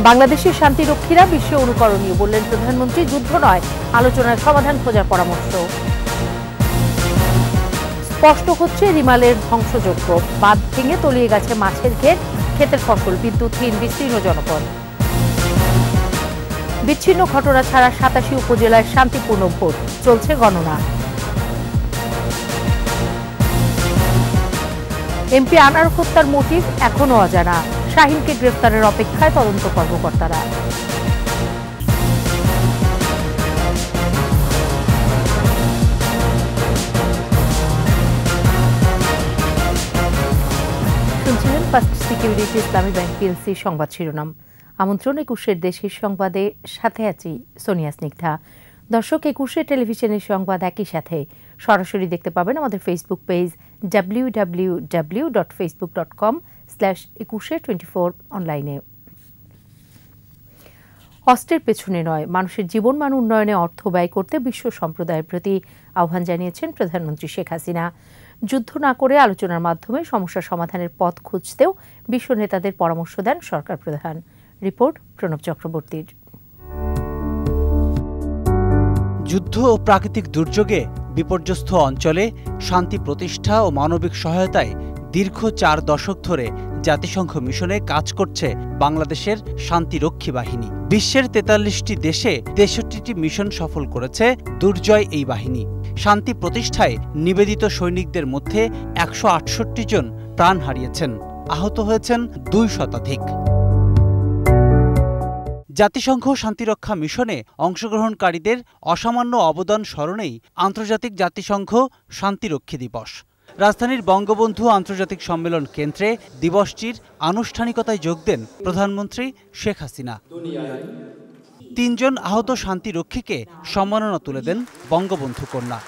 বাংলাদেশের শান্তিরক্ষীরা বিশ্বে অনুকরণীয় বললেন প্রধানমন্ত্রী। যুদ্ধ নয়, আলোচনায় সমাধান খোঁজার পরামর্শ। স্পষ্ট হচ্ছে রিমালের ধ্বংসযজ্ঞ। বাঁধ ভেঙে তলিয়ে গেছে মাছের ক্ষেত, ক্ষেতের ফসল, বিদ্যুৎহীন বিস্তীর্ণ জনপদ। বিচ্ছিন্ন ঘটনা ছাড়া ৮৭ উপজেলায় শান্তিপূর্ণ ভোট, চলছে গণনা। এমপি আনার হত্যার মোটিভ এখনো অজানা। শাহীনকে গ্রেফতারের অপেক্ষায় তদন্ত কর্মকর্তারা। শুনছিলেন ফার্স্ট সিকিউরিটি ইসলামী ব্যাংক পিএলসি সংবাদ শিরোনাম। আমন্ত্রণ ২১ দেশের সংবাদে, সাথে আছি সোনিয়া স্নিগ্ধা। দর্শক, ২১ টেলিভিশনের সংবাদ একই সাথে সরাসরি দেখতে পাবেন আমাদের ফেসবুক পেজ www.facebook.com/2124 অনলাইনে। অস্ত্রের পেছনে নয়, মানুষের জীবনমান উন্নয়নে অর্থ ব্যয় করতে বিশ্ব সম্প্রদায়ের প্রতি আহ্বান জানিয়েছেন প্রধানমন্ত্রী শেখ হাসিনা। যুদ্ধ না করে আলোচনার মাধ্যমে সমস্যা সমাধানের পথ খুঁজতেও বিশ্ব নেতাদের পরামর্শ দেন সরকার প্রধান। রিপোর্ট প্রণব চক্রবর্তীর। যুদ্ধ ও প্রাকৃতিক দুর্যোগে বিপর্যস্ত অঞ্চলে শান্তি প্রতিষ্ঠা ও মানবিক সহায়তায় দীর্ঘ ৪ দশক ধরে জাতিসংঘ মিশনে কাজ করছে বাংলাদেশের শান্তিরক্ষী বাহিনী। বিশ্বের ৪৩টি দেশে ৬৩টি মিশন সফল করেছে দুর্জয় এই বাহিনী। শান্তি প্রতিষ্ঠায় নিবেদিত সৈনিকদের মধ্যে ১৬৮ জন প্রাণ হারিয়েছেন, আহত হয়েছেন ২ শতাধিক। জাতিসংঘ শান্তিরক্ষা মিশনে অংশগ্রহণকারীদের অসামান্য অবদান স্মরণেই আন্তর্জাতিক জাতিসংঘ শান্তিরক্ষী দিবস। রাজধানীর বঙ্গবন্ধু আন্তর্জাতিক সম্মেলন কেন্দ্রে দিবসটির আনুষ্ঠানিকতায় যোগ দেন প্রধানমন্ত্রী শেখ হাসিনা। ৩ জন আহত শান্তিরক্ষীকে সম্মাননা তুলে দেন বঙ্গবন্ধু কন্যা।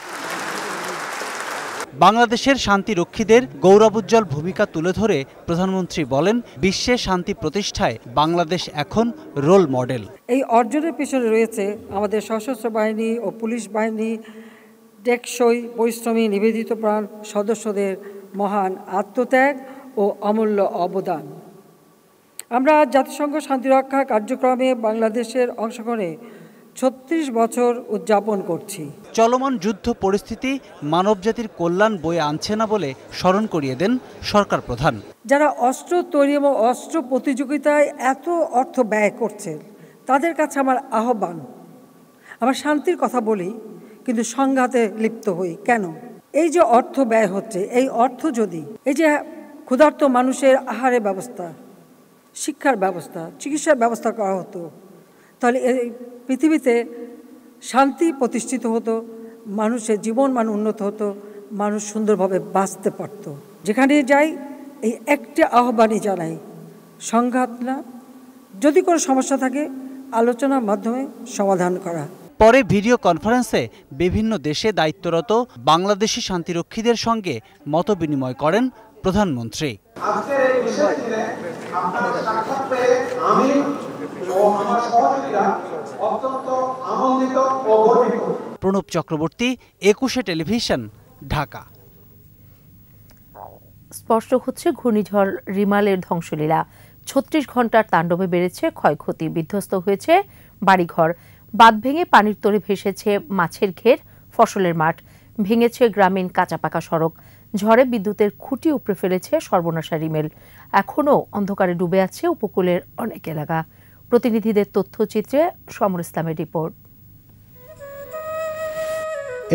বাংলাদেশের শান্তিরক্ষীদের গৌরবোজ্জ্বল ভূমিকা তুলে ধরে প্রধানমন্ত্রী বলেন, বিশ্বে শান্তি প্রতিষ্ঠায় বাংলাদেশ এখন রোল মডেল। এই অর্জনের পিছনে রয়েছে আমাদের সশস্ত্র বাহিনী ও পুলিশ বাহিনী, টেকসই পরিশ্রমী নিবেদিত প্রাণ সদস্যদের মহান আত্মত্যাগ ও অমূল্য অবদান। আমরা জাতিসংঘ শান্তিরক্ষা কার্যক্রমে বাংলাদেশের অংশগ্রহণে ৩৬ বছর উদযাপন করছি। চলমান যুদ্ধ পরিস্থিতি মানবজাতির কল্যাণ বয়ে আনছে না বলে স্মরণ করিয়ে দেন সরকার প্রধান। যারা অস্ত্র তৈরি এবং অস্ত্র প্রতিযোগিতায় এত অর্থ ব্যয় করছে, তাদের কাছে আমার আহ্বান, আমরা শান্তির কথা বলি কিন্তু সংঘাতে লিপ্ত হই কেন? এই যে অর্থ ব্যয় হচ্ছে, এই অর্থ যদি এই যে ক্ষুধার্ত মানুষের আহারের ব্যবস্থা, শিক্ষার ব্যবস্থা, চিকিৎসার ব্যবস্থা করা হতো, তাহলে এই পৃথিবীতে শান্তি প্রতিষ্ঠিত হতো, মানুষের জীবনমান উন্নত হতো, মানুষ সুন্দরভাবে বাঁচতে পারত। যেখানে যাই এই একটা আহ্বানই জানাই, সংঘাত না, যদি কোনো সমস্যা থাকে আলোচনার মাধ্যমে সমাধান করা। পরে ভিডিও কনফারেন্সে বিভিন্ন দেশে দায়িত্বরত বাংলাদেশি শান্তিরক্ষীদের সঙ্গে মতবিনিময় করেন প্রধানমন্ত্রী। প্রণব চক্রবর্তী, ২১ টেলিভিশন, ঢাকা। স্পষ্ট হচ্ছে ঘূর্ণিঝড় রিমালের ধ্বংসলীলা। ৩৬ ঘন্টার তাণ্ডবে বেড়েছে ক্ষয়ক্ষতি, বিধ্বস্ত হয়েছে বাড়িঘর, বাঁধ ভেঙে পানির তরে ভেসেছে মাছের ঘের, ফসলের মাঠ, ভেঙেছে গ্রামীণ কাঁচা পাকা সড়ক, ঝড়ে বিদ্যুতের খুঁটি উপড়ে ফেলেছে সর্বনাশা রিমেল। এখনও অন্ধকারে ডুবে আছে উপকূলের অনেক এলাকা। প্রতিনিধিদের তথ্যচিত্রে সমর ইসলামের রিপোর্ট।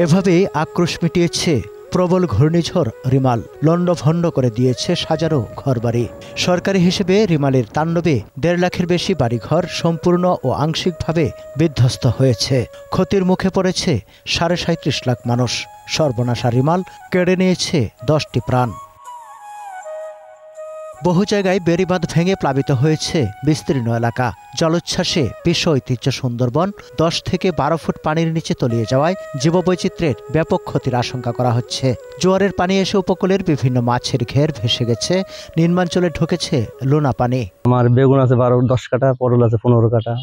এভাবেই আক্রোশ মিটিয়েছে প্রবল ঘূর্ণিঝড় রিমাল। লণ্ডভণ্ড করে দিয়েছে হাজারো ঘরবাড়ি। সরকারি হিসেবে রিমালের তাণ্ডবে ১.৫ লাখের বেশি বাড়িঘর সম্পূর্ণ ও আংশিকভাবে বিধ্বস্ত হয়েছে। ক্ষতির মুখে পড়েছে ৩৭.৫ লাখ মানুষ। সর্বনাশা রিমাল কেড়ে নিয়েছে ১০টি প্রাণ। বহু জায়গায় বেড়িবাঁধ ভেঙে প্লাবিত হয়েছে বিস্তীর্ণ এলাকা। জলোচ্ছ্বাসে বিশ্ব ঐতিহ্য সুন্দরবন ১০ থেকে ১২ ফুট পানির নিচে তলিয়ে যাওয়ায় জীববৈচিত্র্যের ব্যাপক ক্ষতির আশঙ্কা করা হচ্ছে। জোয়ারের পানি এসে উপকূলের বিভিন্ন মাছের ঘের ভেসে গেছে, নিম্নাঞ্চলে ঢুকেছে লোনা পানি। আমার বেগুন আছে ১২-১০ কাঠা, পটল আছে ১৫ কাঠা,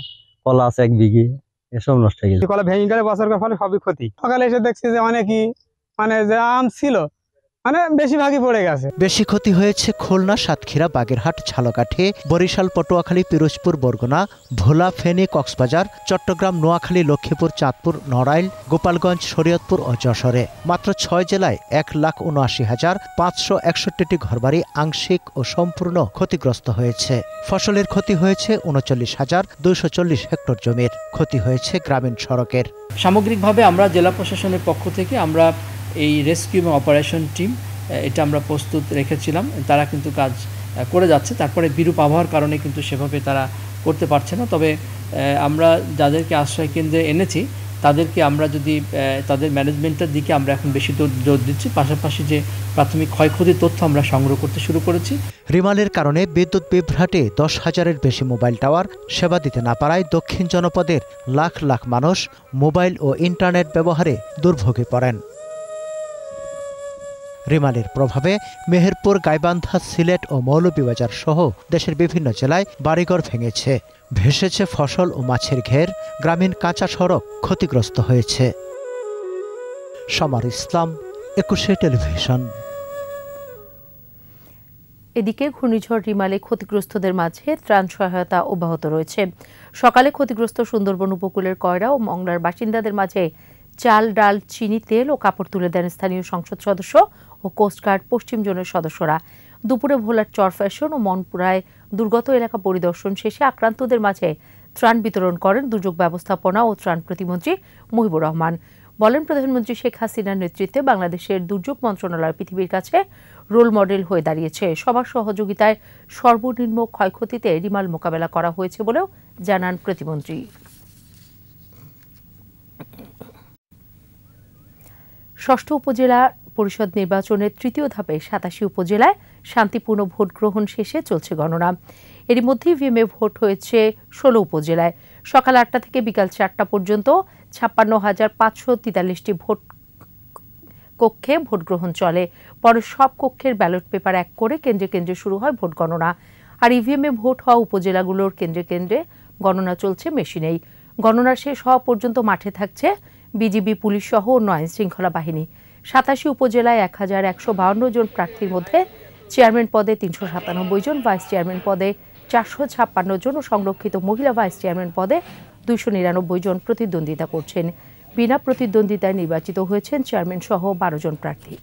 কলা আছে ১ বিঘে, এসব নষ্ট হয়ে গেছে। কলা ভেঙে গেলে বছর ফলে সবই ক্ষতি। সকালে এসে দেখছি যে অনেকই যে আম ছিল মানে বেশিরভাগই পড়ে গেছে। বেশি ক্ষতি হয়েছে খুলনা, সাতক্ষীরা, বাগেরহাট, ঝালকাঠি, বরিশাল, পটুয়াখালী, পিরোজপুর, বরগুনা, ভোলা, ফেনী, কক্সবাজার, চট্টগ্রাম, নোয়াখালী, লক্ষ্মীপুর, চাঁদপুর, নড়াইল, গোপালগঞ্জ, শরীয়তপুর ও যশোরে। মাত্র ৬ জেলায় ১,৭৯,৫৬১টি ঘরবাড়ি আংশিক ও সম্পূর্ণ ক্ষতিগ্রস্ত হয়েছে। ফসলের ক্ষতি হয়েছে ৩৯,২৪০ হেক্টর জমির। ক্ষতি হয়েছে গ্রামীণ সড়কের। সামগ্রিকভাবে আমরা জেলা প্রশাসনের পক্ষ থেকে আমরা এই রেস্কিউ এবং অপারেশন টিম এটা আমরা প্রস্তুত রেখেছিলাম। তারা কিন্তু কাজ করে যাচ্ছে। তারপরে বিরূপ আবহাওয়ার কারণে কিন্তু সেভাবে তারা করতে পারছে না। তবে আমরা যাদেরকে আশ্রয় কেন্দ্রে এনেছি তাদেরকে আমরা যদি তাদের ম্যানেজমেন্টের দিকে আমরা এখন বেশি জোর দিচ্ছি। পাশাপাশি যে প্রাথমিক ক্ষয়ক্ষতির তথ্য আমরা সংগ্রহ করতে শুরু করেছি। রিমালের কারণে বিদ্যুৎ বিভ্রাটে ১০,০০০-এর বেশি মোবাইল টাওয়ার সেবা দিতে না পারায় দক্ষিণ জনপদের লাখ লাখ মানুষ মোবাইল ও ইন্টারনেট ব্যবহারে দুর্ভোগে পড়েন। রিমালের প্রভাবে মেহেরপুর, গাইবান্ধা, সিলেট ও মৌলভীবাজার সহ দেশের বিভিন্ন জেলায় বাড়িঘর ভেঙেছে, ভেসেছে ফসল ও মাছের ঘের, গ্রামীণ কাঁচা সড়ক ক্ষতিগ্রস্ত হয়েছে। সমার ইসলাম, ২১শে টেলিভিশন। এদিকে ঘূর্ণিঝড় রিমালে ক্ষতিগ্রস্তদের মাঝে ত্রাণ সহায়তা অব্যাহত রয়েছে। সকালে ক্ষতিগ্রস্ত সুন্দরবন উপকূলের কয়রা ও মংলার বাসিন্দাদের মাঝে চাল, ডাল, চিনি, তেল ও কাপড় তুলে দেন স্থানীয় সংসদ সদস্য ও কোস্টগার্ড পশ্চিম জোনের সদস্যরা। দুপুরে ভোলার চরফ্যাশন ও মনপুরায় দুর্গত এলাকা পরিদর্শন শেষে আক্রান্তদের মাঝে ত্রাণ বিতরণ করেন দুর্যোগ ব্যবস্থাপনা ও ত্রাণ প্রতিমন্ত্রী মুহিবুর রহমান। বলেন, প্রধানমন্ত্রী শেখ হাসিনার নেতৃত্বে বাংলাদেশের দুর্যোগ মন্ত্রণালয় পৃথিবীর কাছে রোল মডেল হয়ে দাঁড়িয়েছে। সবার সহযোগিতায় সর্বনিম্ন ক্ষয়ক্ষতিতে রিমাল মোকাবেলা করা হয়েছে বলেও জানান প্রতিমন্ত্রী। ষষ্ঠ উপজেলা পরিষদ নির্বাচনের তৃতীয় ধাপে ৮৭ উপজেলায় শান্তিপূর্ণ ভোট গ্রহণ শেষে চলছে গণনা। এরই মধ্যে ইভিএমে ভোট হয়েছে ১৬ উপজেলায়। সকাল ৮টা থেকে বিকাল ৪টা পর্যন্ত ৫৬,৫৪৩টি ভোট কক্ষে ভোট গ্রহণ চলে। পরে সব কক্ষের ব্যালট পেপার এক করে কেন্দ্রে কেন্দ্রে শুরু হয় ভোট গণনা। আর ইভিএমে ভোট হওয়া উপজেলাগুলোর কেন্দ্রে কেন্দ্রে গণনা চলছে মেশিনেই। গণনা শেষ হওয়া পর্যন্ত মাঠে থাকছে বিজিবি, পুলিশ সহ অন্য আইন শৃঙ্খলা বাহিনী। ৮৭ উপজেলায় ১,১৫২ জন প্রার্থীর মধ্যে চেয়ারম্যান পদে ৩৯৭ জন, ভাইস চেয়ারম্যান পদে ৪৫৬ জন ও সংরক্ষিত মহিলা ভাইস চেয়ারম্যান পদে ২৯৯ জন প্রতিদ্বন্দ্বিতা করছেন। বিনা প্রতিদ্বন্দ্বিতায় নির্বাচিত হয়েছেন চেয়ারম্যান সহ ১২ জন প্রার্থী।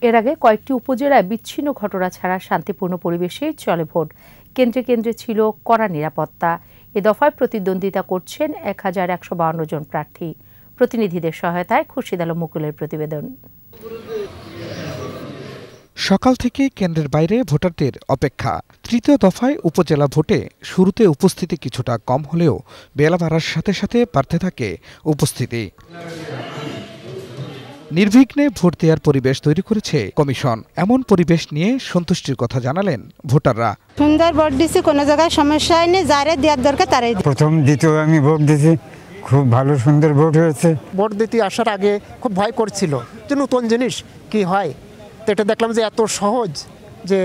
এর আগে কয়েকটি উপজেলায় বিচ্ছিন্ন ঘটনা ছাড়া শান্তিপূর্ণ পরিবেশে চলে ভোট। কেন্দ্রে কেন্দ্রে ছিল কড়া নিরাপত্তা। এ দফায় প্রতিদ্বন্দ্বিতা করছেন ১,১৫২ জন প্রার্থী। প্রতিনিধিদের সহায়তায় খুরশিদ আলম মুকুলের প্রতিবেদন। সকাল থেকে কেন্দ্রের বাইরে ভোটারদের অপেক্ষা। তৃতীয় দফায় উপজেলা ভোটে শুরুতে উপস্থিতি কিছুটা কম হলেও বেলা বাড়ার সাথে সাথে বাড়তে থাকে উপস্থিতি। নির্বিঘ্নে ভোট দেওয়ার পরিবেশ তৈরি করেছে কমিশন। এমন পরিবেশ নিয়ে সন্তুষ্টির কথা জানালেন ভোটাররা। সুন্দর ভোট দিছি, কোনো জায়গায় সমস্যা হয়নি, যারে দেওয়ার দরকার তারাই। প্রথম দ্বিতীয় আমি ভোট দিছি, খুব ভালো সুন্দর ভোট হয়েছে। ভোট দিতে আসার আগে খুব ভয় করছিল যে নতুন জিনিস কি হয়, তো এটা দেখলাম যে এত সহজ, যে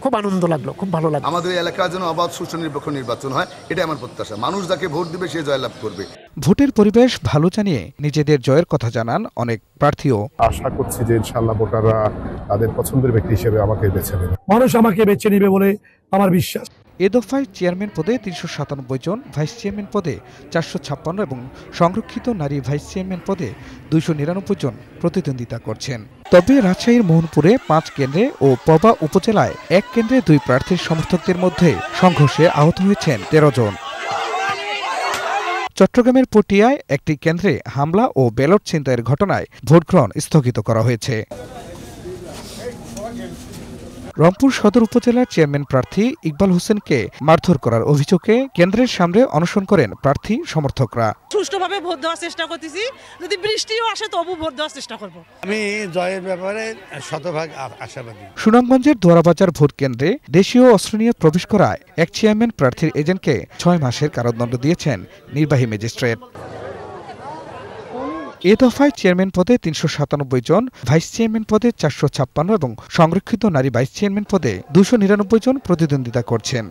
খুব আনন্দ লাগলো, খুব ভালো লাগলো। আমাদের এলাকার জন্য অবাধ, সুষ্ঠু, নিরপেক্ষ নির্বাচন হয়, এটা আমার প্রত্যাশা। মানুষ যাকে ভোট দিবে সে জয়লাভ করবে। ভোটের পরিবেশ ভালো জানিয়ে নিজেদের জয়ের কথা জানান অনেক প্রার্থীও। আশা করছি যে ইনশাআল্লাহ ভোটাররা তাদের পছন্দের ব্যক্তি হিসেবে আমাকে বেছে নেবে। মানুষ আমাকে বেছে নেবে বলে আমার বিশ্বাস। এ দফায় চেয়ারম্যান পদে ৩৯৭ জন, ভাইস চেয়ারম্যান পদে ৪৫৬ এবং সংরক্ষিত নারী ভাইস চেয়ারম্যান পদে ২৯৯ জন প্রতিদ্বন্দ্বিতা করছেন। তবে রাজশাহীর মোহনপুরে ৫ কেন্দ্রে ও পবা উপজেলায় ১ কেন্দ্রে ২ প্রার্থীর সমর্থকদের মধ্যে সংঘর্ষে আহত হয়েছেন ১৩ জন। চট্টগ্রামের পটিয়ায় একটি কেন্দ্রে হামলা ও ব্যালট ছিনতাইয়ের ঘটনায় ভোটগ্রহণ স্থগিত করা হয়েছে। রংপুর সদর উপজেলার চেয়ারম্যান প্রার্থী ইকবাল হোসেনকে মারধর করার অভিযোগে কেন্দ্রের সামনে অনশন করেন প্রার্থী সমর্থকরা। সুষ্ঠুভাবে ভোট দেওয়ার চেষ্টা করতেছি, যদি বৃষ্টিও আসে তবু ভোট দেওয়ার চেষ্টা করব। আমি জয়ের ব্যাপারে শতভাগ আশাবাদী। সুনামগঞ্জের দোয়ারাবাজার ভোট কেন্দ্রে দেশীয় অস্ত্র নিয়ে প্রবেশ করায় এক চেয়ারম্যান প্রার্থীর এজেন্টকে ৬ মাসের কারাদণ্ড দিয়েছেন নির্বাহী ম্যাজিস্ট্রেট। এ দফায় চেয়ারম্যান পদে ৩৯৭ জন, ভাইস চেয়ারম্যান পদে ৪৫৬ এবং সংরক্ষিত নারী ভাইস চেয়ারম্যান পদে ২৯৯ জন প্রতিদ্বন্দ্বিতা করছেন।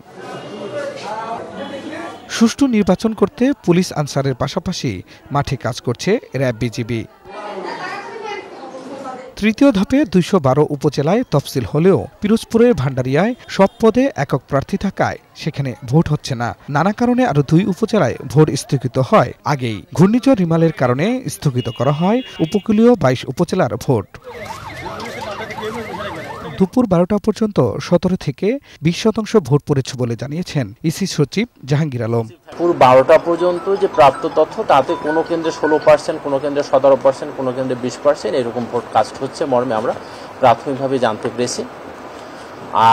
সুষ্ঠু নির্বাচন করতে পুলিশ আনসারের পাশাপাশি মাঠে কাজ করছে র্যাব, বিজিবি। তৃতীয় ধাপে ২১২ উপজেলায় তফসিল হলেও পিরোজপুরের ভান্ডারিয়ায় সব পদে একক প্রার্থী থাকায় সেখানে ভোট হচ্ছে না। নানা কারণে আরও ২ উপজেলায় ভোট স্থগিত হয় আগেই। ঘূর্ণিঝড় রিমালের কারণে স্থগিত করা হয় উপকূলীয় ২২ উপজেলার ভোট। দুপুর ১২টা পর্যন্ত ১৭ থেকে ২০% ভোট পড়েছে বলে জানিয়েছেন ইসি সচিব জাহাঙ্গীর আলম। পুরো ১২টা পর্যন্ত যে প্রাপ্ত তথ্য তাতে কোনো কেন্দ্রে ১৬%, কোনো কেন্দ্রে ১৭%, কোনো কেন্দ্রে ২০% এরকম ভোট কাস্ট হচ্ছে মর্মে আমরা প্রাথমিকভাবে জানতে পেরেছি।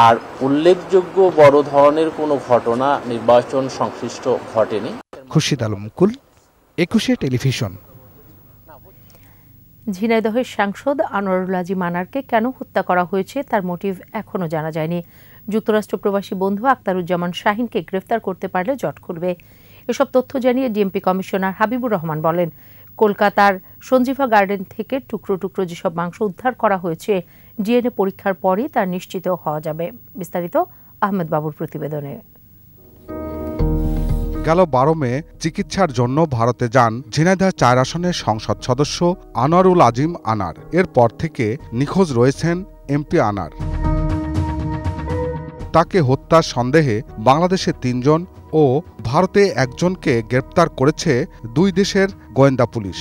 আর উল্লেখযোগ্য বড় ধরনের কোনো ঘটনা নির্বাচন সংশ্লিষ্ট ঘটেনি। খুরশিদ আলম মুকুল, ২১ টেলিভিশন। ঝিনাইদহের সাংসদ আনোয়ারুল আজিম আনারকে কেন হত্যা করা হয়েছে তার মোটিভ এখনও জানা যায়নি। যুক্তরাষ্ট্র প্রবাসী বন্ধু আক্তারুজ্জামান শাহিনকে গ্রেফতার করতে পারলে জট খুলবে। এসব তথ্য জানিয়ে ডিএমপি কমিশনার হাবিবুর রহমান বলেন, কলকাতার সঞ্জীভা গার্ডেন থেকে টুকরো টুকরো যেসব মাংস উদ্ধার করা হয়েছে ডিএনএ পরীক্ষার পরই তা নিশ্চিত হওয়া যাবে। বিস্তারিত আহমেদ বাবুর প্রতিবেদনে। গেল ১২ মে চিকিৎসার জন্য ভারতে যান ঝিনাইদহ ৪ আসনের সংসদ সদস্য আনোয়ারুল আজিম আনার। এরপর থেকে নিখোঁজ রয়েছেন এমপি আনার। তাকে হত্যার সন্দেহে বাংলাদেশে ৩ জন ও ভারতে ১ জনকে গ্রেপ্তার করেছে ২ দেশের গোয়েন্দা পুলিশ।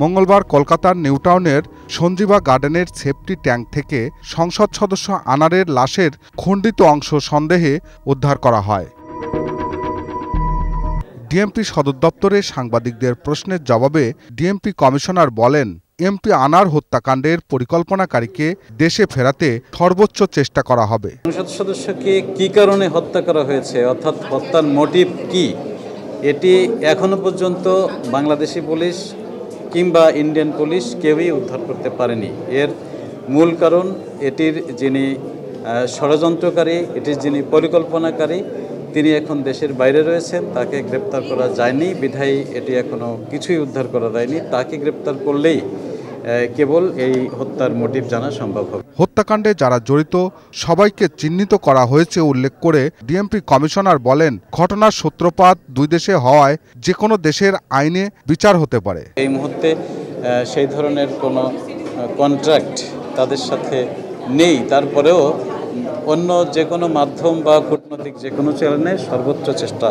মঙ্গলবার কলকাতার নিউটাউনের সঞ্জীবা গার্ডেনের সেফটি ট্যাঙ্ক থেকে সংসদ সদস্য আনারের লাশের খণ্ডিত অংশ সন্দেহে উদ্ধার করা হয়। ডিএমপি সদর দপ্তরে সাংবাদিকদের প্রশ্নের জবাবে ডিএমপি কমিশনার বলেন, এমপি আনার হত্যাকাণ্ডের পরিকল্পনাকারীকে দেশে ফেরাতে সর্বোচ্চ চেষ্টা করা হবে। সংসদ সদস্যকে কি কারণে হত্যা করা হয়েছে, অর্থাৎ হত্যার মোটিভ কি, এটি এখনো পর্যন্ত বাংলাদেশি পুলিশ কিংবা ইন্ডিয়ান পুলিশ কেউই উদ্ধার করতে পারেনি। এর মূল কারণ এটির যিনি ষড়যন্ত্রকারী, এটির যিনি পরিকল্পনাকারী, তিনি এখন দেশের বাইরে রয়েছেন। তাকে গ্রেপ্তার করা যায়নি বিধায়ী এটি এখনও কিছুই উদ্ধার করা যায়নি। তাকে গ্রেপ্তার করলেই কেবল এই হত্যার মোটিভ জানা সম্ভব হবে। হত্যাকাণ্ডে যারা জড়িত সবাইকে চিহ্নিত করা হয়েছে উল্লেখ করে ডিএমপি কমিশনার বলেন, ঘটনার সূত্রপাত ২ দেশে হওয়ায় যে কোনো দেশের আইনে বিচার হতে পারে। এই মুহূর্তে সেই ধরনের কোনো কন্ট্রাক্ট তাদের সাথে নেই, তারপরেও অন্য যে কোনো মাধ্যম বা কূটনৈতিক যে কোনো চ্যানেলে সর্বোচ্চ চেষ্টা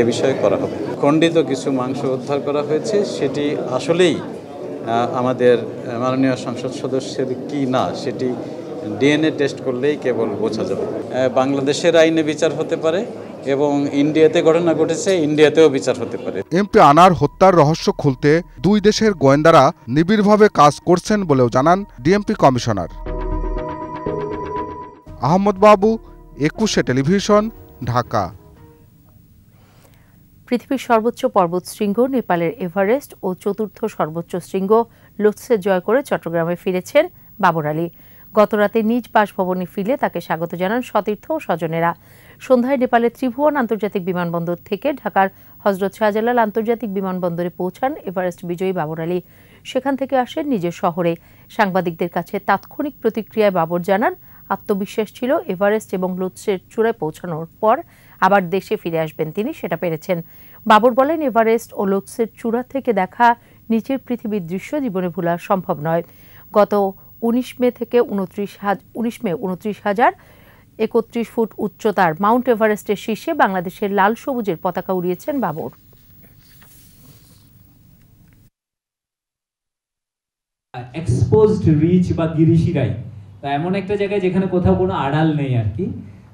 এ বিষয়ে করা হবে। খণ্ডিত কিছু মাংস উদ্ধার করা হয়েছে, সেটি আসলেই আমাদের মাননীয় সংসদ সদস্যের কি না সেটি ডিএনএ টেস্ট করলেই কেবল বোঝা যাবে। বাংলাদেশের আইনে বিচার হতে পারে এবং ইন্ডিয়াতে ঘটনা ঘটেছে, ইন্ডিয়াতেও বিচার হতে পারে। এমপি আনার হত্যার রহস্য খুলতে ২ দেশের গোয়েন্দারা নিবিড়ভাবে কাজ করছেন বলেও জানান ডিএমপি কমিশনার। আহমদ বাবু, ২১ টেলিভিশন, ঢাকা। পৃথিবীর সর্বোচ্চ পর্বতশৃঙ্গ নেপালের এভারেস্ট ও চতুর্থ সর্বোচ্চ শৃঙ্গ লোৎসে জয় করে চট্টগ্রামে ফিরেছেন বাবর আলী। গতরাতে নিজ বাসভবনে ফিরে তাকে স্বাগত জানান সতীর্থ ও স্বজনেরা। সন্ধ্যায় নেপালের ত্রিভুবন আন্তর্জাতিক বিমানবন্দর থেকে ঢাকার হজরত শাহজালাল আন্তর্জাতিক বিমানবন্দরে পৌঁছান এভারেস্ট বিজয়ী বাবর আলী। সেখান থেকে আসেন নিজের শহরে। সাংবাদিকদের কাছে তাৎক্ষণিক প্রতিক্রিয়ায় বাবর জানান, আত্মবিশ্বাস ছিল এভারেস্ট এবং লোৎসের চূড়ায় পৌঁছানোর পর আবার দেশে ফিরে আসবেন তিনি, সেটা পেরেছেন। বাবর বলেন, এভারেস্ট ও লোৎসের চূড়া থেকে দেখা নিচের পৃথিবীর দৃশ্য জীবনে ভোলা সম্ভব নয়। গত ১৯ মে ২৯,০৩১ ফুট উচ্চতার মাউন্ট এভারেস্টের শীর্ষে বাংলাদেশের লাল সবুজের পতাকা উড়িয়েছেন বাবর। এক্সপোজড রিচ বা গিরিশিরাই এমন একটা জায়গায় যেখানে কোথাও কোনো আড়াল নেই আর কি।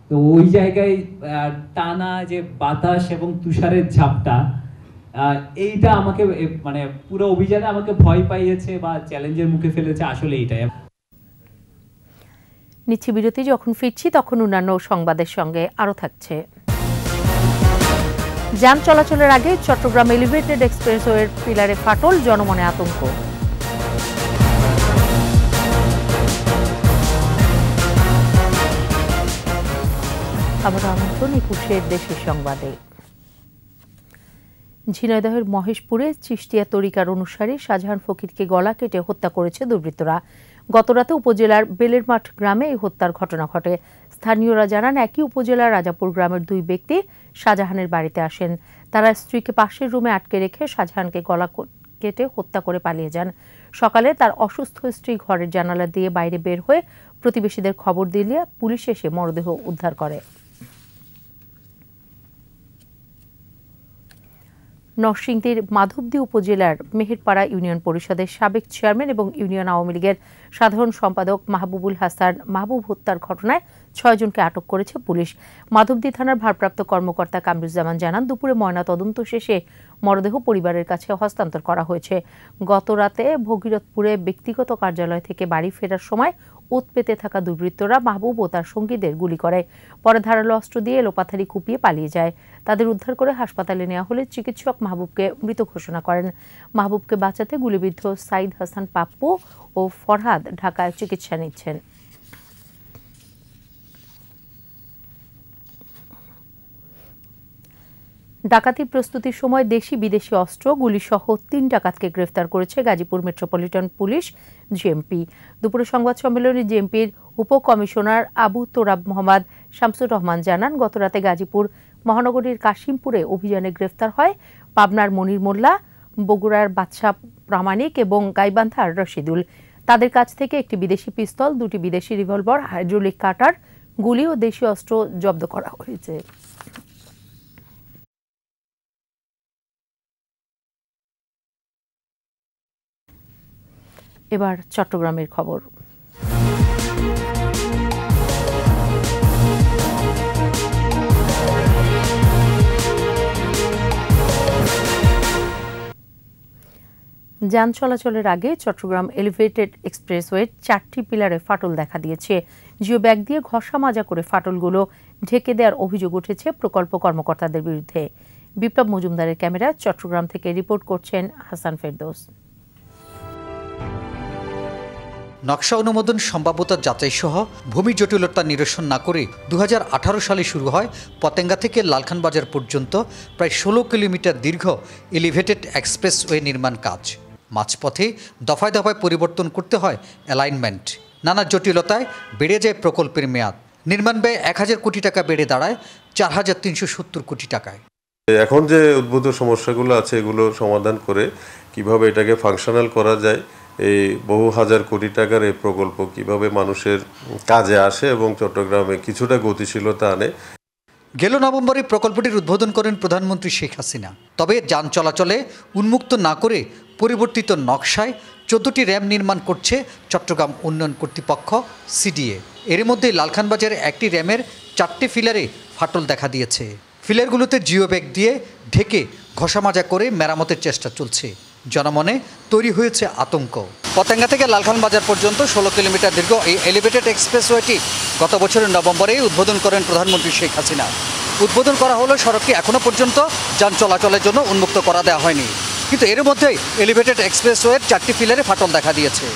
তো ওই জায়গায় টানা যে বাতাস এবং তুষারের ঝাপটা, এইটা আমাকে মানে পুরো অভিযানে আমাকে ভয় পাইয়েছে বা চ্যালেঞ্জের মুখে ফেলেছে আসলে এইটাই। নিচ্ছি বিরতি, যখন ফিরছি তখন অন্যান্য সংবাদের সঙ্গে আরও থাকছে। যান চলাচলের আগে চট্টগ্রাম এলিভেটেড এক্সপ্রেসওয়ের পিলারে ফাটল, জনমনে আতঙ্ক। আবার আমন্ত্রণ ২১ দেশের সংবাদে। ঝিনাইদহের মহেশপুরে চিশতিয়া তরিকার অনুসারী শাহজাহান ফকিরকে গলা কেটে হত্যা করেছে দুর্বৃত্তরা। গতরাতে উপজেলার বেলের মাঠ গ্রামে এই হত্যার ঘটনা ঘটে। স্থানীয়রা জানান, একই উপজেলার রাজাপুর গ্রামের ২ ব্যক্তি শাহজাহানের বাড়িতে আসেন। তারা স্ত্রীকে পাশের রুমে আটকে রেখে শাহজাহানকে গলা কেটে হত্যা করে পালিয়ে যান। সকালে তার অসুস্থ স্ত্রী ঘরের জানালা দিয়ে বাইরে বের হয়ে প্রতিবেশীদের খবর দিলে পুলিশ এসে মরদেহ উদ্ধার করে। নরসিংদীর মাধবদী উপজেলার মেহেরপাড়া ইউনিয়ন পরিষদের সাবেক চেয়ারম্যান এবং ইউনিয়ন আওয়ামী লীগের সাধারণ সম্পাদক মাহবুবুল হাসান মাহবুব হত্যার ঘটনায় ৬ জনকে আটক করেছে পুলিশ। মাধবদী থানার ভারপ্রাপ্ত কর্মকর্তা কামরুজ্জামান জানান, দুপুরে ময়নাতদন্ত শেষে মরদেহ পরিবারের কাছে হস্তান্তর করা হয়েছে। গত রাতে ভগীরথপুরে ব্যক্তিগত কার্যালয় থেকে বাড়ি ফেরার সময় ওত পেতে থাকা দুর্বৃত্তরা মাহবুব ও তার সঙ্গীদের গুলি করে। পরে ধারালো অস্ত্র দিয়ে এলোপাথারি কুপিয়ে পালিয়ে যায়। তাদের উদ্ধার করে হাসপাতালে নেওয়া হলে চিকিৎসক মাহবুবকে মৃত ঘোষণা করেন। মাহবুবকে বাঁচাতে গুলিবিদ্ধ সাইদ হাসান পাপ্পু ও ফরহাদ ঢাকায় চিকিৎসা নিচ্ছেন। ডাকাতি প্রস্তুতির সময় দেশি বিদেশি অস্ত্র গুলিসহ ৩ ডাকাতকে গ্রেফতার করেছে গাজীপুর মেট্রোপলিটন পুলিশ জিএমপি। দুপুরে সংবাদ সম্মেলনে জিএমপির উপকমিশনার আবু তোরাব মোহাম্মদ শামসুর রহমান জানান, গতরাতে গাজীপুর মহানগরীর কাশিমপুরে অভিযানে গ্রেফতার হয় পাবনার মনির মোল্লা, বগুড়ার বাদশা প্রামাণিক এবং গাইবান্ধার রশিদুল। তাদের কাছ থেকে একটি বিদেশি পিস্তল, 2টি বিদেশি রিভলভার, হাইড্রোলিক কাটার, গুলি ও দেশীয় অস্ত্র জব্দ করা হয়েছে। এবার চট্টগ্রামের খবর। যান চলাচলের আগে চট্টগ্রাম এলিভেটেড এক্সপ্রেসওয়ে 4টি পিলারে ফাটল দেখা দিয়েছে। জিও ব্যাগ দিয়ে ঘষা মাজা করে ফাটলগুলো ঢেকে দেওয়ার অভিযোগ উঠেছে প্রকল্প কর্মকর্তাদের বিরুদ্ধে। বিপ্লব মজুমদারের ক্যামেরায় চট্টগ্রাম থেকে রিপোর্ট করছেন হাসান ফেরদৌস। নকশা অনুমোদন সম্ভাব্যতা যাচাই সহ ভূমি জটিলতা নিরসন না করে 2018 সালে শুরু হয় পতেঙ্গা থেকে লালখান বাজার পর্যন্ত প্রায় 16 কিলোমিটার দীর্ঘ এলিভেটেড এক্সপ্রেসওয়ে নির্মাণ কাজ। মাঝপথে দফায় দফায় পরিবর্তন করতে হয় অ্যালাইনমেন্ট। নানা জটিলতায় বেড়ে যায় প্রকল্পের মেয়াদ। নির্মাণ ব্যয় 1000 কোটি টাকা বেড়ে দাঁড়ায় 4370 কোটি টাকায়। এখন যে উদ্ভূত সমস্যাগুলো আছে এগুলো সমাধান করে কিভাবে এটাকে ফাংশনাল করা যায়, এই বহু হাজার কোটি টাকার এই প্রকল্প কিভাবে মানুষের কাজে আসে এবং চট্টগ্রামে কিছুটা গতিশীলতা আনে। গেল নভেম্বরে প্রকল্পটির উদ্বোধন করেন প্রধানমন্ত্রী শেখ হাসিনা। তবে যান চলাচলে উন্মুক্ত না করে পরিবর্তিত নকশায় 14টি র্যাম্প নির্মাণ করছে চট্টগ্রাম উন্নয়ন কর্তৃপক্ষ সিডিএ। এর মধ্যে লালখান বাজারে একটি র্যামের 4টি ফিলারে ফাটল দেখা দিয়েছে। ফিলারগুলোতে জিও ব্যাগ দিয়ে ঢেকে ঘষা মাজা করে মেরামতের চেষ্টা চলছে। জনমনে তৈরি হয়েছে আতঙ্ক। পতেঙ্গা থেকে লালখান বাজার পর্যন্ত 16 কিলোমিটার দীর্ঘ এই এলিভেটেড এক্সপ্রেসওয়েটি গত বছরের নভেম্বরে উদ্বোধন করেন প্রধানমন্ত্রী শেখ হাসিনা। উদ্বোধন করা হলেও সড়কটি এখনও পর্যন্ত যান চলাচলের জন্য উন্মুক্ত করা দেওয়া হয়নি। কিন্তু এর মধ্যেই এলিভেটেড এক্সপ্রেসওয়ের 4টি ফিলারে ফাটল দেখা দিয়েছে।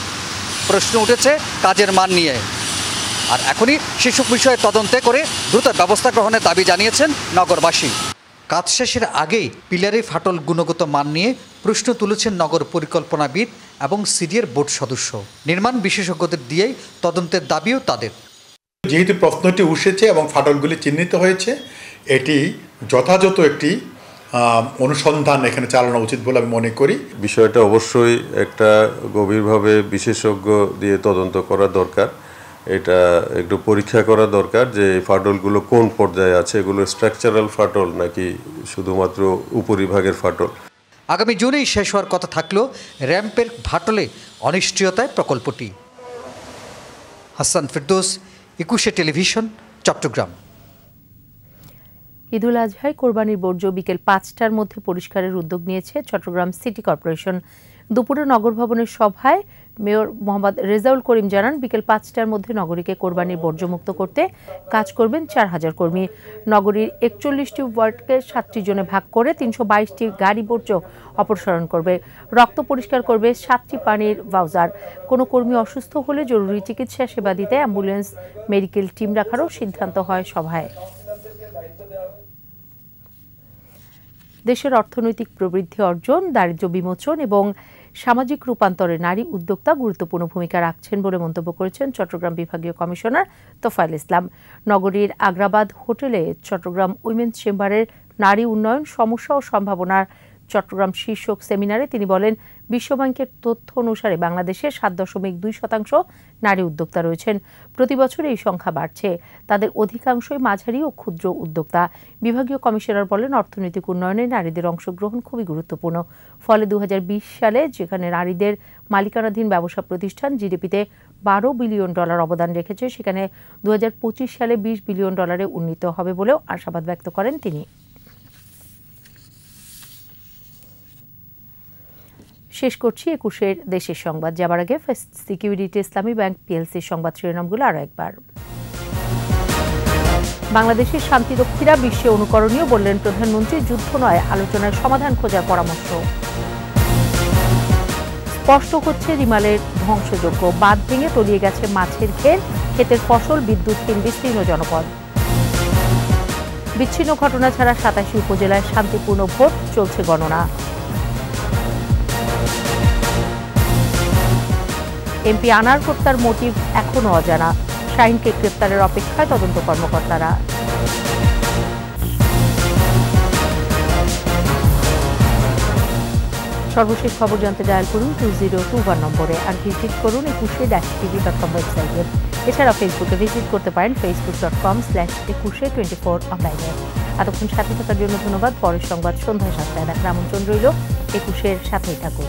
প্রশ্ন উঠেছে কাজের মান নিয়ে। আর এখনই সেসব বিষয়ে তদন্তে করে দ্রুত ব্যবস্থা গ্রহণের দাবি জানিয়েছেন নগরবাসী। কাজ শেষের আগেই পিলারে ফাটল গুণগত মান নিয়ে প্রশ্ন তুলেছেন নগর পরিকল্পনাবিদ এবং সিডিএর বোর্ড সদস্য। নির্মাণ বিশেষজ্ঞদের দিয়েই তদন্তের দাবিও তাদের। যেহেতু প্রশ্নটি উঠেছে এবং ফাটলগুলি চিহ্নিত হয়েছে, এটি যথাযথ একটি অনুসন্ধান এখানে চালানো উচিত বলে আমি মনে করি। বিষয়টা অবশ্যই একটা গভীরভাবে বিশেষজ্ঞ দিয়ে তদন্ত করা দরকার। এটা একটু পরীক্ষা করা দরকার যে এই ফাটলগুলো কোন পর্যায়ে আছে, এগুলো স্ট্রাকচারাল ফাটল নাকি শুধুমাত্র উপরিভাগের ফাটল। আগামী জুনেই শেষ হওয়ার কথা থাকলেও র্যাম্পের ফাটলে অনিশ্চয়তায় প্রকল্পটি। হাসান ফেরদৌস, 21 টেলিভিশন, চট্টগ্রাম। ঈদুল আজহায় কোরবানির বর্জ্য বিকেল 5টার মধ্যে পরিষ্কারের উদ্যোগ নিয়েছে চট্টগ্রাম সিটি কর্পোরেশন। দুপুরে নগর ভবনের সভায় মেয়র মোহাম্মদ রেজাউল করিম জানান, বিকেল 5টার মধ্যে নগরীকে কোরবানির বর্জ্যমুক্ত করতে কাজ করবেন 4000 কর্মী। নগরীর 41টি ওয়ার্ডকে 7টি জোনে ভাগ করে 322টি গাড়ি বর্জ্য অপসারণ করবে। রক্ত পরিষ্কার করবে 7টি পানির ভাউজার। কোনো কর্মী অসুস্থ হলে জরুরি চিকিৎসা সেবা দিতে অ্যাম্বুলেন্স, মেডিকেল টিম রাখারও সিদ্ধান্ত হয় সভায়। দেশের অর্থনৈতিক প্রবৃদ্ধি অর্জন, দারিদ্র্য বিমোচন এবং সামাজিক রূপান্তরে নারী উদ্যোক্তা গুরুত্বপূর্ণ ভূমিকা রাখছেন বলে মন্তব্য করেছেন চট্টগ্রাম বিভাগীয় কমিশনার তোফায়েল ইসলাম। নগরীর আগ্রাবাদ হোটেলে চট্টগ্রাম উইমেন্স চেম্বারের নারী উন্নয়ন, সমস্যা ও সম্ভাবনার চট্টগ্রাম শীর্ষক সেমিনারে তিনি বলেন, বিশ্বব্যাংকের তথ্য অনুসারে বাংলাদেশে 7.2% নারী উদ্যোক্তা রয়েছেন। প্রতি বছর এই সংখ্যা বাড়ছে। তাদের অধিকাংশই মাঝারি ও ক্ষুদ্র উদ্যোক্তা। বিভাগীয় কমিশনার বলেন, অর্থনৈতিক উন্নয়নে নারীদের অংশগ্রহণ খুবই গুরুত্বপূর্ণ। ফলে 2020 সালে যেখানে নারীদের মালিকানাধীন ব্যবসা প্রতিষ্ঠান জিডিপিতে $12 বিলিয়ন অবদান রেখেছে, সেখানে 2025 সালে $20 বিলিয়ন উন্নীত হবে বলেও আশাবাদ ব্যক্ত করেন তিনি। শেষ করছি 21-এর দেশের সংবাদ। যাবার আগে ফার্স্ট সিকিউরিটি ইসলামী ব্যাংক পিএলসির সংবাদ শিরোনামগুলো আরও একবার। বাংলাদেশের শান্তিরক্ষীরা বিশ্বে অনুকরণীয়, বললেন প্রধানমন্ত্রী। যুদ্ধ নয়, আলোচনায় সমাধান খোঁজার পরামর্শ। স্পষ্ট হচ্ছে রিমালের ধ্বংসযোগ্য। বাঁধ ভেঙে তলিয়ে গেছে মাছের ঘের, ক্ষেতের ফসল, বিদ্যুৎহীন বিস্তীর্ণ জনপদ। বিচ্ছিন্ন ঘটনা ছাড়া 87 উপজেলায় শান্তিপূর্ণ ভোট, চলছে গণনা। এমপি আনার হত্যার মোটিভ এখনো অজানা। শাহিনকে গ্রেপ্তারের অপেক্ষায় তদন্ত কর্মকর্তারা। সর্বশেষ খবর জানতে ডায়াল করুন 2021 নম্বরে, আর ভিজিট করুন 21-tv.com ওয়েবসাইটে। এছাড়া ফেসবুকে ভিজিট করতে পারেন facebook.com/2124 অনলাইনে। এতক্ষণ সাথে থাকার জন্য ধন্যবাদ। পরের সংবাদ সন্ধ্যা 7টায় দেখার আমন্ত্রণ রইল। 21-এর সাথেই থাকুন।